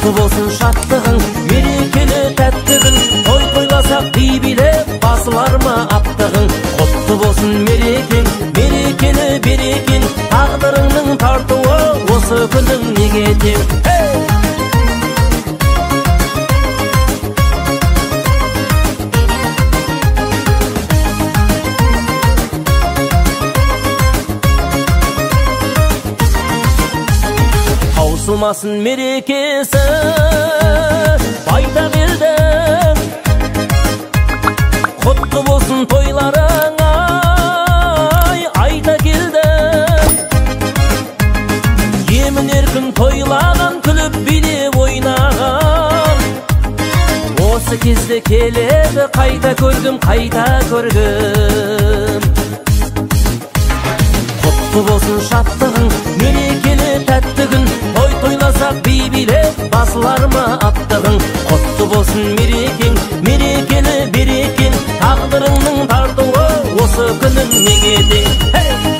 Құтты болсын шаттығың, мерекелі тәттігің, той тойласақ би билеп басылар ма аттығың. Құтты болсын мерекең, мерекелі берекең, тағдырыңның тартуы осы күнің неге тең. Таусылмасын мерекесі байтақ елдің, құтты болсын тойларың, айта келдің. Емін еркін тойлаған, күліп билеп ойнаған, осы кезде келеді қайта көргім, қайта көргім. Құтты болсын шаттығың, мерекелі тәттігің, той тойласақ би билеп басылар ма аттығың. Құтты болсын мерекең, мерекелі берекең, тағдырыңның тартуы осы күнің неге тең.